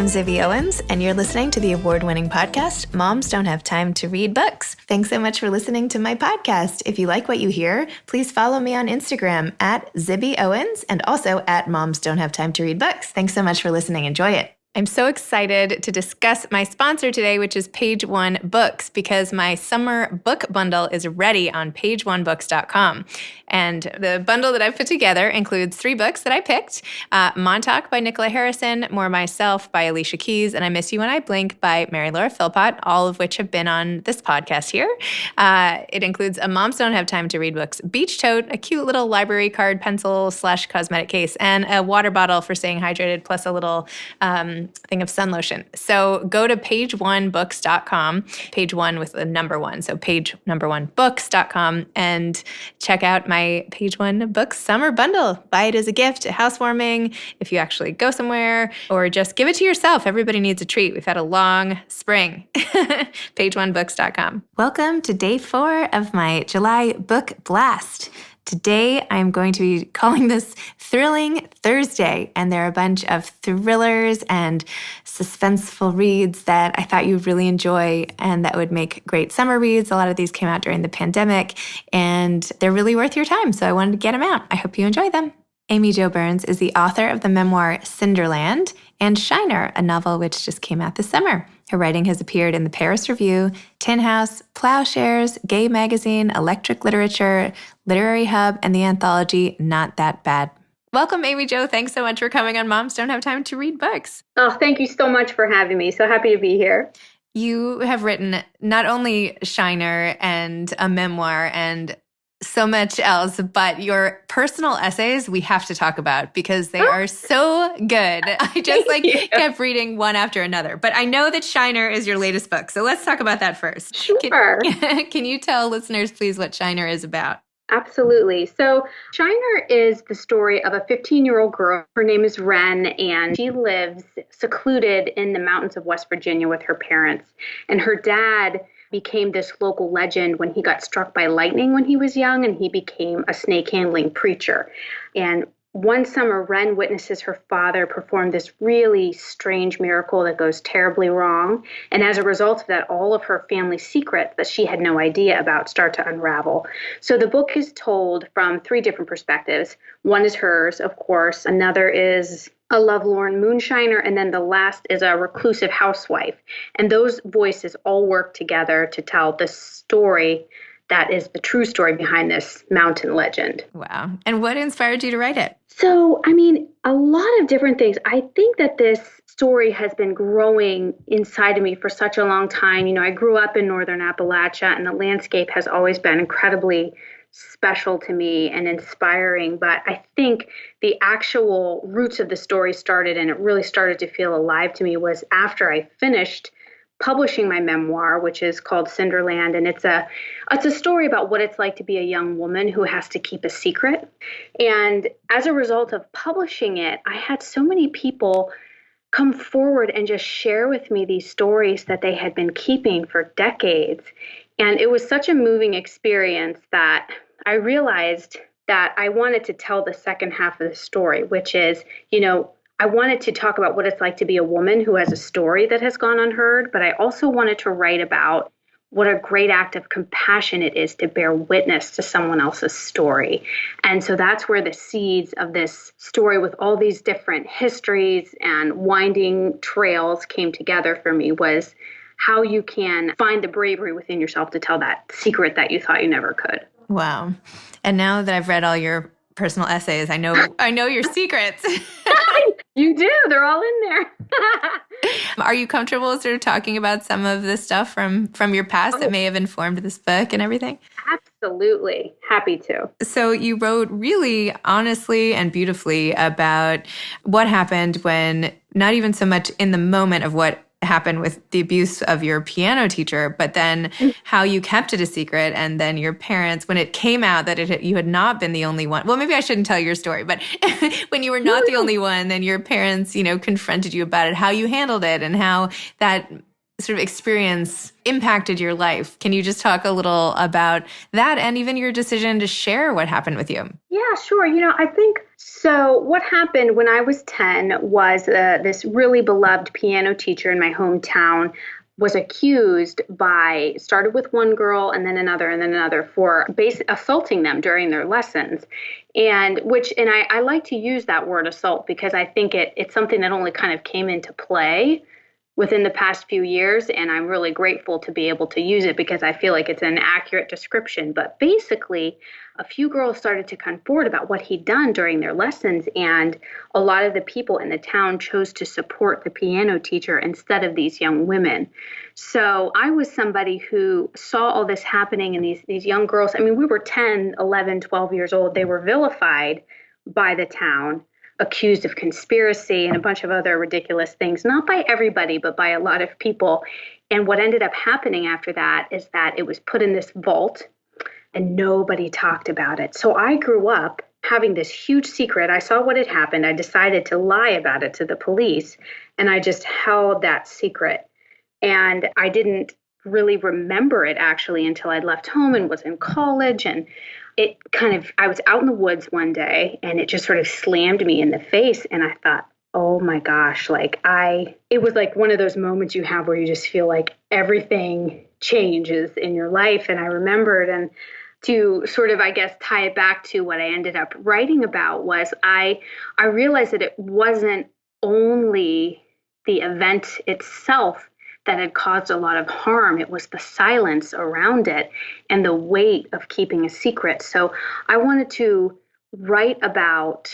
I'm Zibby Owens, and you're listening to the award-winning podcast, Moms Don't Have Time to Read Books. Thanks so much for listening to my podcast. If you like what you hear, please follow me on Instagram at Zibby Owens and also at Moms Don't Have Time to Read Books. Thanks so much for listening. Enjoy it. I'm so excited to discuss my sponsor today, which is Page One Books, because my summer book bundle is ready on pageonebooks.com. And the bundle that I've put together includes 3 books that I picked, Montauk by Nicola Harrison, More Myself by Alicia Keys, and I Miss You When I Blink by Mary Laura Philpott, all of which have been on this podcast here. It includes a Moms Don't Have Time to Read Books beach tote, a cute little library card pencil / cosmetic case, and a water bottle for staying hydrated, plus a little thing of sun lotion. So go to pageonebooks.com, page one with the number 1, so pageonebooks.com, and check out my Page One Books summer bundle. Buy it as a gift, a housewarming, if you actually go somewhere, or just give it to yourself. Everybody needs a treat. We've had a long spring. pageonebooks.com. Welcome to day 4 of my July book blast. Today, I'm going to be calling this Thrilling Thursday, and there are a bunch of thrillers and suspenseful reads that I thought you'd really enjoy and that would make great summer reads. A lot of these came out during the pandemic, and they're really worth your time, so I wanted to get them out. I hope you enjoy them. Amy Jo Burns is the author of the memoir Cinderland and Shiner, a novel which just came out this summer. Her writing has appeared in the Paris Review, Tin House, Plowshares, Gay Magazine, Electric Literature, Literary Hub, and the anthology Not That Bad. Welcome, Amy Jo. Thanks so much for coming on Moms Don't Have Time to Read Books. Oh, thank you so much for having me. So happy to be here. You have written not only Shiner and a memoir and so much else, but your personal essays we have to talk about because they are so good. I just kept reading one after another. But I know that Shiner is your latest book, so let's talk about that first. Sure. Can you tell listeners, please, what Shiner is about? Absolutely. So Shiner is the story of a 15-year-old girl. Her name is Wren, and she lives secluded in the mountains of West Virginia with her parents. And her dad became this local legend when he got struck by lightning when he was young, and he became a snake-handling preacher. And one summer, Wren witnesses her father perform this really strange miracle that goes terribly wrong. And as a result of that, all of her family secrets that she had no idea about start to unravel. So the book is told from 3 different perspectives. One is hers, of course. Another is a lovelorn moonshiner, and then the last is a reclusive housewife. And those voices all work together to tell the story that is the true story behind this mountain legend. Wow. And what inspired you to write it? So, a lot of different things. I think that this story has been growing inside of me for such a long time. I grew up in northern Appalachia, and the landscape has always been incredibly special to me and inspiring. But I think the actual roots of the story started, and it really started to feel alive to me, was after I finished publishing my memoir, which is called Cinderland. And it's a story about what it's like to be a young woman who has to keep a secret. And as a result of publishing it, I had so many people come forward and just share with me these stories that they had been keeping for decades. And it was such a moving experience that I realized that I wanted to tell the second half of the story, which is, I wanted to talk about what it's like to be a woman who has a story that has gone unheard, but I also wanted to write about what a great act of compassion it is to bear witness to someone else's story. And so that's where the seeds of this story with all these different histories and winding trails came together for me, was how you can find the bravery within yourself to tell that secret that you thought you never could. Wow. And now that I've read all your personal essays, I know your secrets. You do. They're all in there. Are you comfortable sort of talking about some of the stuff from your past that may have informed this book and everything? Absolutely. Happy to. So you wrote really honestly and beautifully about what happened when, not even so much in the moment of what happened with the abuse of your piano teacher, but then how you kept it a secret, and then your parents, when it came out that you had not been the only one. Well, maybe I shouldn't tell your story, but when you were not the only one, then your parents, confronted you about it, how you handled it, and how that sort of experience impacted your life. Can you just talk a little about that and even your decision to share what happened with you? Yeah, sure. I think So what happened when I was 10 was this really beloved piano teacher in my hometown was accused by, started with one girl and then another for assaulting them during their lessons. And I like to use that word assault because I think it's something that only kind of came into play within the past few years. And I'm really grateful to be able to use it because I feel like it's an accurate description. But basically, a few girls started to come forward about what he'd done during their lessons. And a lot of the people in the town chose to support the piano teacher instead of these young women. So I was somebody who saw all this happening and these young girls. I mean, we were 10, 11, 12 years old. They were vilified by the town, accused of conspiracy and a bunch of other ridiculous things, not by everybody, but by a lot of people. And what ended up happening after that is that it was put in this vault and nobody talked about it. So I grew up having this huge secret. I saw what had happened. I decided to lie about it to the police, and I just held that secret. And I didn't really remember it actually until I'd left home and was in college. And I was out in the woods one day and it just sort of slammed me in the face. And I thought, oh my gosh, it was like one of those moments you have where you just feel like everything changes in your life. And I remembered, and to sort of, I guess, tie it back to what I ended up writing about was I realized that it wasn't only the event itself that had caused a lot of harm. It was the silence around it and the weight of keeping a secret. So I wanted to write about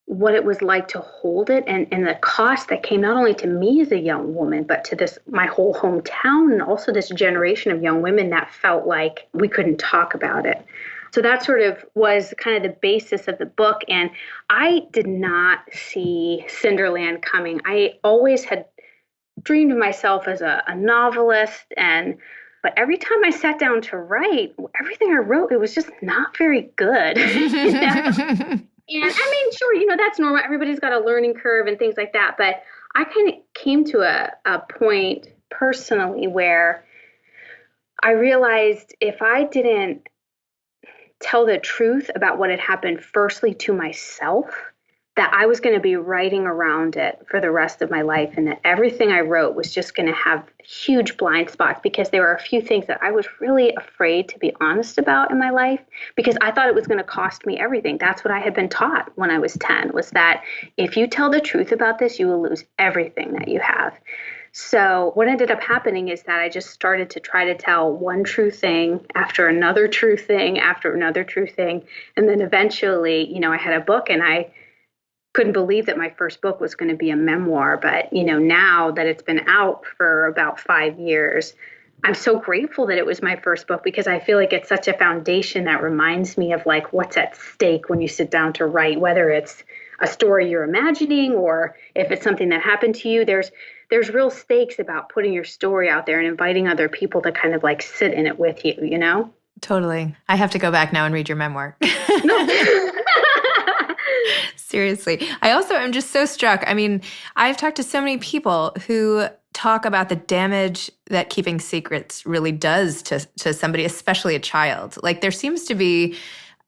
what it was like to hold it and the cost that came not only to me as a young woman, but to my whole hometown and also this generation of young women that felt like we couldn't talk about it. So that sort of was kind of the basis of the book. And I did not see Cinderland coming. I always had dreamed of myself as a novelist, but every time I sat down to write, everything I wrote, it was just not very good. You know? And I mean, sure, that's normal. Everybody's got a learning curve and things like that. But I kind of came to a point personally where I realized if I didn't tell the truth about what had happened firstly to myself, that I was going to be writing around it for the rest of my life, and that everything I wrote was just going to have huge blind spots because there were a few things that I was really afraid to be honest about in my life because I thought it was going to cost me everything. That's what I had been taught when I was 10, was that if you tell the truth about this, you will lose everything that you have. So what ended up happening is that I just started to try to tell one true thing after another true thing after another true thing. And then eventually, I had a book, and I couldn't believe that my first book was going to be a memoir. But, now that it's been out for about 5 years, I'm so grateful that it was my first book because I feel like it's such a foundation that reminds me of like what's at stake when you sit down to write, whether it's a story you're imagining or if it's something that happened to you. There's real stakes about putting your story out there and inviting other people to kind of like sit in it with you, Totally. I have to go back now and read your memoir. Seriously. I also am just so struck. I mean, I've talked to so many people who talk about the damage that keeping secrets really does to somebody, especially a child. Like there seems to be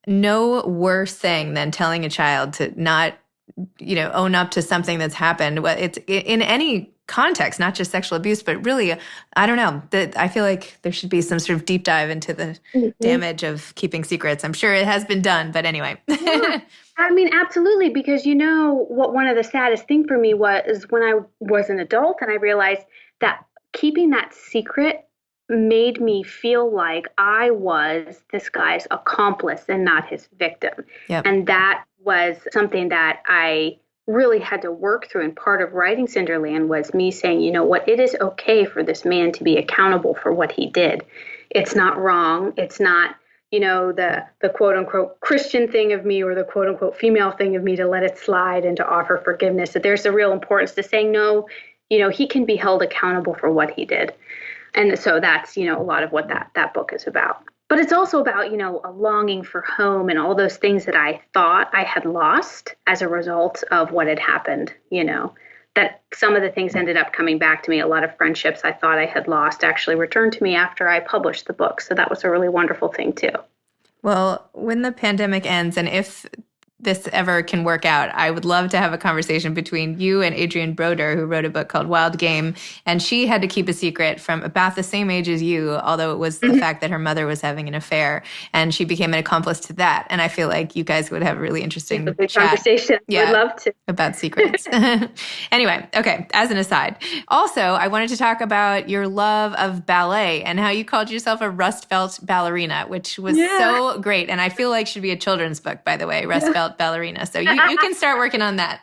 no worse thing than telling a child to not, own up to something that's happened. Well, it's in any context, not just sexual abuse, but really, I don't know, that I feel like there should be some sort of deep dive into the damage of keeping secrets. I'm sure it has been done, but anyway. Yeah. I mean, absolutely, because what one of the saddest thing for me was when I was an adult and I realized that keeping that secret made me feel like I was this guy's accomplice and not his victim. Yep. And that was something that I really had to work through. And part of writing Cinderland was me saying, it is okay for this man to be accountable for what he did. It's not wrong. It's not, the quote unquote Christian thing of me or the quote unquote female thing of me to let it slide and to offer forgiveness. That there's a real importance to saying, no, he can be held accountable for what he did. And so that's, a lot of what that book is about. But it's also about, a longing for home and all those things that I thought I had lost as a result of what had happened, that some of the things ended up coming back to me. A lot of friendships I thought I had lost actually returned to me after I published the book. So that was a really wonderful thing too. Well, when the pandemic ends, and if this ever can work out, I would love to have a conversation between you and Adrienne Broder, who wrote a book called Wild Game. And she had to keep a secret from about the same age as you, although it was the fact that her mother was having an affair. And she became an accomplice to that. And I feel like you guys would have a really interesting conversation. Yeah, would love to. About secrets. Anyway, okay, as an aside. Also, I wanted to talk about your love of ballet and how you called yourself a Rust Belt ballerina, which was so great. And I feel like should be a children's book, by the way, Rust Belt ballerina. So you can start working on that.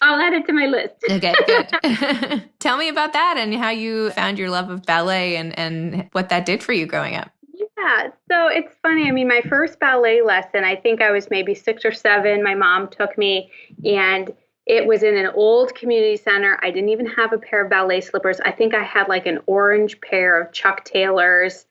I'll add it to my list. Okay, good. Tell me about that and how you found your love of ballet and what that did for you growing up. Yeah, so it's funny. I mean, my first ballet lesson, I think I was maybe 6 or 7. My mom took me, and it was in an old community center. I didn't even have a pair of ballet slippers. I think I had like an orange pair of Chuck Taylors.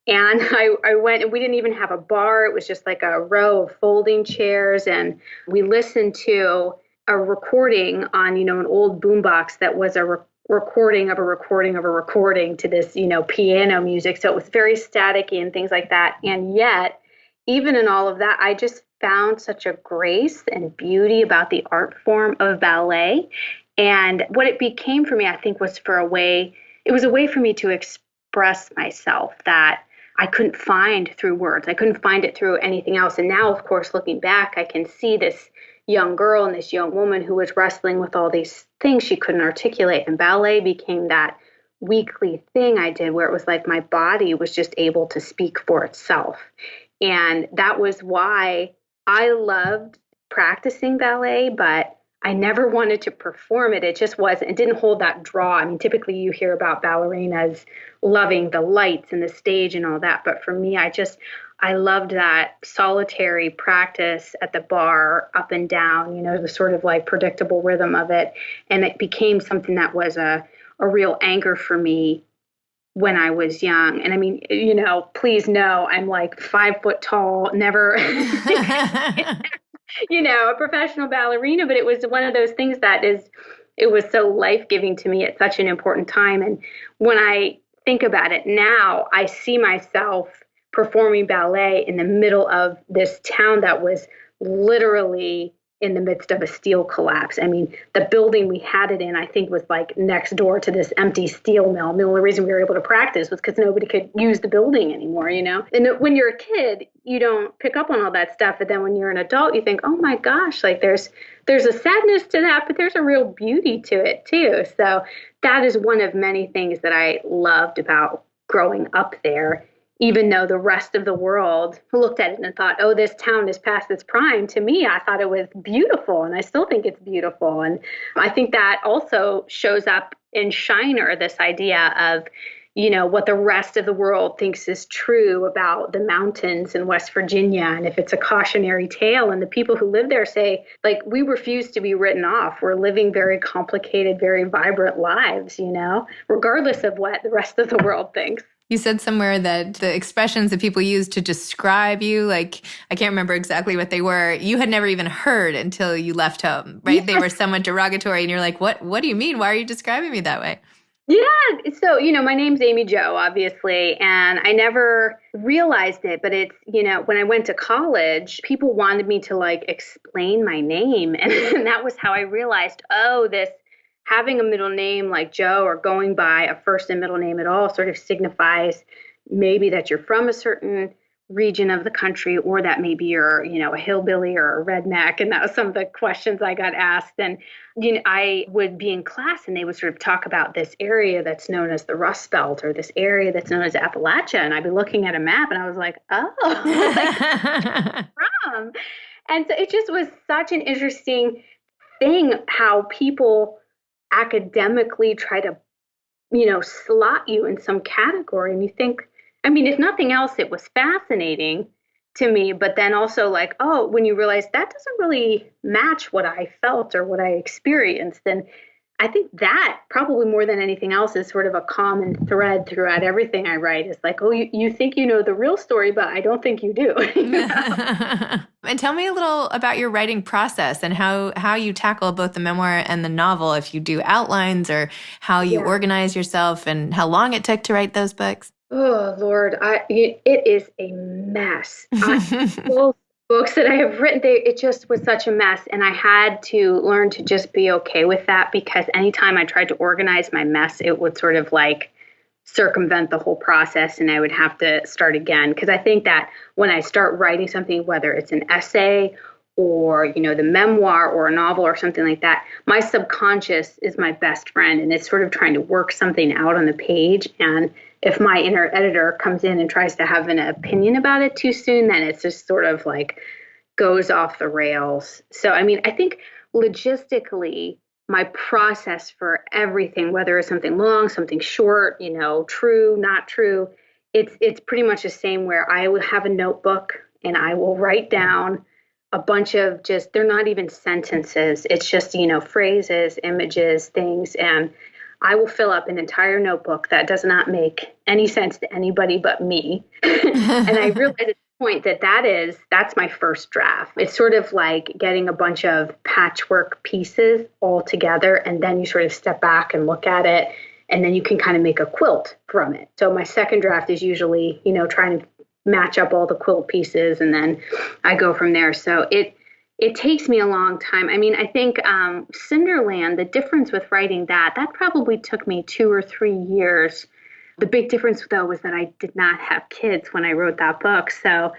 And I went, and we didn't even have a bar. It was just like a row of folding chairs. And we listened to a recording on, an old boombox that was a recording of a recording of a recording to this, piano music. So it was very staticky and things like that. And yet, even in all of that, I just found such a grace and beauty about the art form of ballet. And what it became for me, I think, was it was a way for me to express myself that I couldn't find through words. I couldn't find it through anything else. And now, of course, looking back, I can see this young girl and this young woman who was wrestling with all these things she couldn't articulate. And ballet became that weekly thing I did where it was like my body was just able to speak for itself. And that was why I loved practicing ballet, but I never wanted to perform it. It just wasn't, it didn't hold that draw. I mean, typically you hear about ballerinas loving the lights and the stage and all that. But for me, I loved that solitary practice at the bar, up and down, the sort of like predictable rhythm of it. And it became something that was a real anchor for me when I was young. And I mean, please know I'm like 5 foot tall, never, a professional ballerina, but it was one of those things it was so life-giving to me at such an important time. And when I think about it now, I see myself performing ballet in the middle of this town that was literally in the midst of a steel collapse. I mean, the building we had it in, I think, was like next door to this empty steel mill. And the only reason we were able to practice was because nobody could use the building anymore, And when you're a kid, you don't pick up on all that stuff. But then when you're an adult, you think, oh my gosh, like there's a sadness to that, but there's a real beauty to it too. So that is one of many things that I loved about growing up there. Even though the rest of the world looked at it and thought, oh, this town is past its prime. To me, I thought it was beautiful, and I still think it's beautiful. And I think that also shows up in Shiner, this idea of, what the rest of the world thinks is true about the mountains in West Virginia, and if it's a cautionary tale. And the people who live there say, like, we refuse to be written off. We're living very complicated, very vibrant lives, regardless of what the rest of the world thinks. You said somewhere that the expressions that people use to describe you, like, I can't remember exactly what they were, you had never even heard until you left home, right? Yeah. They were somewhat derogatory, and you're like, what do you mean? Why are you describing me that way? Yeah. So, my name's Amy Jo, obviously, and I never realized it, but it's, when I went to college, people wanted me to like explain my name. And that was how I realized, having a middle name like Joe or going by a first and middle name at all sort of signifies maybe that you're from a certain region of the country, or that maybe you're, a hillbilly or a redneck. And that was some of the questions I got asked. And, I would be in class and they would sort of talk about this area that's known as the Rust Belt, or this area that's known as Appalachia. And I'd be looking at a map and I was like, from. And so it just was such an interesting thing how people academically try to, slot you in some category. And you think, I mean, if nothing else, it was fascinating to me, but then also like, when you realize that doesn't really match what I felt or what I experienced, then I think that probably more than anything else is sort of a common thread throughout everything I write. It's like, you think you know the real story, but I don't think you do. And tell me a little about your writing process and how you tackle both the memoir and the novel, if you do outlines, or how you organize yourself, and how long it took to write those books. Oh, Lord, it is a mess. books that I have written, it just was such a mess. And I had to learn to just be okay with that, because anytime I tried to organize my mess, it would sort of like circumvent the whole process and I would have to start again. Because I think that when I start writing something, whether it's an essay or, the memoir or a novel or something like that, my subconscious is my best friend and it's sort of trying to work something out on the page. And if my inner editor comes in and tries to have an opinion about it too soon, then it's just sort of like goes off the rails. So, I mean, I think logistically, my process for everything, whether it's something long, something short, true, not true, it's pretty much the same, where I will have a notebook and I will write down a bunch of they're not even sentences. It's just, phrases, images, things. And I will fill up an entire notebook that does not make any sense to anybody but me. And I realized at the point that's my first draft. It's sort of like getting a bunch of patchwork pieces all together, and then you sort of step back and look at it, and then you can kind of make a quilt from it. So my second draft is usually, trying to match up all the quilt pieces, and then I go from there. So it takes me a long time. I mean, I think Cinderland, the difference with writing that probably took me 2 or 3 years. The big difference, though, was that I did not have kids when I wrote that book. So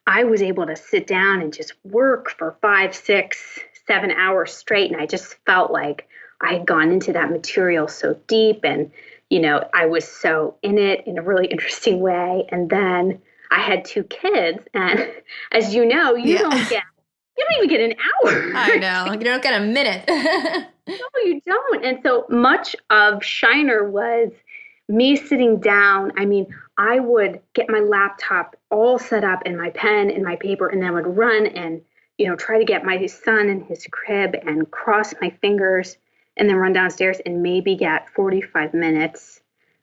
I was able to sit down and just work for 5, 6, 7 hours straight. And I just felt like I had gone into that material so deep, and, I was so in it in a really interesting way. And then I had 2 kids. And as you know, you don't even get an hour. I know. You don't get a minute. No, you don't. And so much of Shiner was me sitting down. I mean, I would get my laptop all set up and my pen and my paper, and then I would run and, try to get my son in his crib and cross my fingers and then run downstairs and maybe get 45 minutes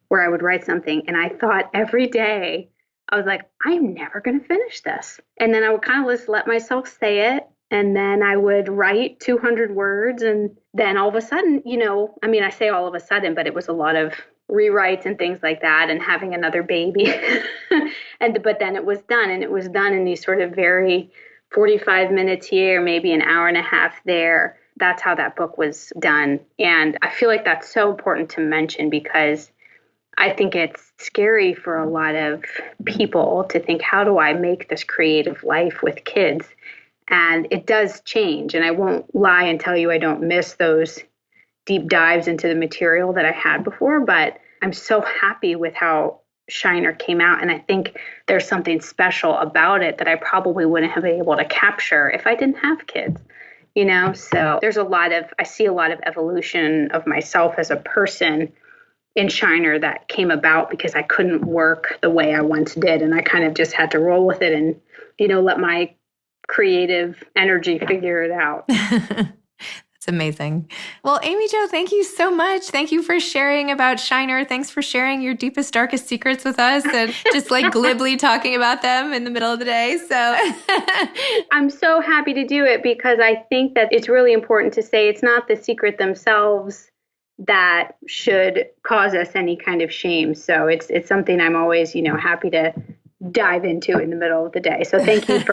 where I would write something. And I thought every day, I was like, I'm never going to finish this. And then I would kind of just let myself say it. And then I would write 200 words. And then all of a sudden, I say all of a sudden, but it was a lot of rewrites and things like that, and having another baby. But then it was done. And it was done in these sort of very 45 minutes here, maybe an hour and a half there. That's how that book was done. And I feel like that's so important to mention, because I think it's scary for a lot of people to think, how do I make this creative life with kids? And it does change. And I won't lie and tell you I don't miss those deep dives into the material that I had before, but I'm so happy with how Shiner came out. And I think there's something special about it that I probably wouldn't have been able to capture if I didn't have kids, So I see a lot of evolution of myself as a person in Shiner that came about because I couldn't work the way I once did. And I kind of just had to roll with it and, let my creative energy figure it out. That's amazing. Well, Amy Jo, thank you so much. Thank you for sharing about Shiner. Thanks for sharing your deepest, darkest secrets with us and just like glibly talking about them in the middle of the day. So I'm so happy to do it, because I think that it's really important to say it's not the secret themselves that should cause us any kind of shame. So it's something I'm always, happy to dive into in the middle of the day. So thank you for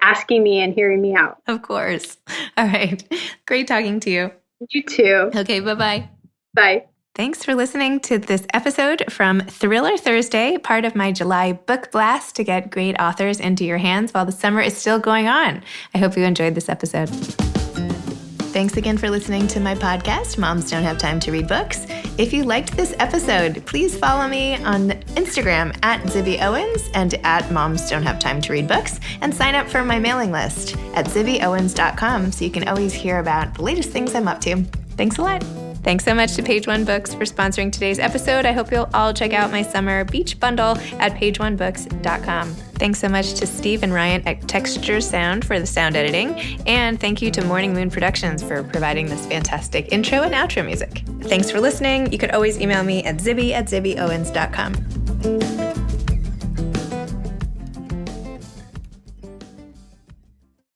asking me and hearing me out. Of course. All right. Great talking to you. You too. Okay. Bye-bye. Bye. Thanks for listening to this episode from Thriller Thursday, part of my July book blast to get great authors into your hands while the summer is still going on. I hope you enjoyed this episode. Thanks again for listening to my podcast, Moms Don't Have Time to Read Books. If you liked this episode, please follow me on Instagram at Zibby Owens and at Moms Don't Have Time to Read Books, and sign up for my mailing list at zibbyowens.com so you can always hear about the latest things I'm up to. Thanks a lot. Thanks so much to Page One Books for sponsoring today's episode. I hope you'll all check out my summer beach bundle at pageonebooks.com. Thanks so much to Steve and Ryan at Texture Sound for the sound editing. And thank you to Morning Moon Productions for providing this fantastic intro and outro music. Thanks for listening. You could always email me at zibby@zibbyowens.com.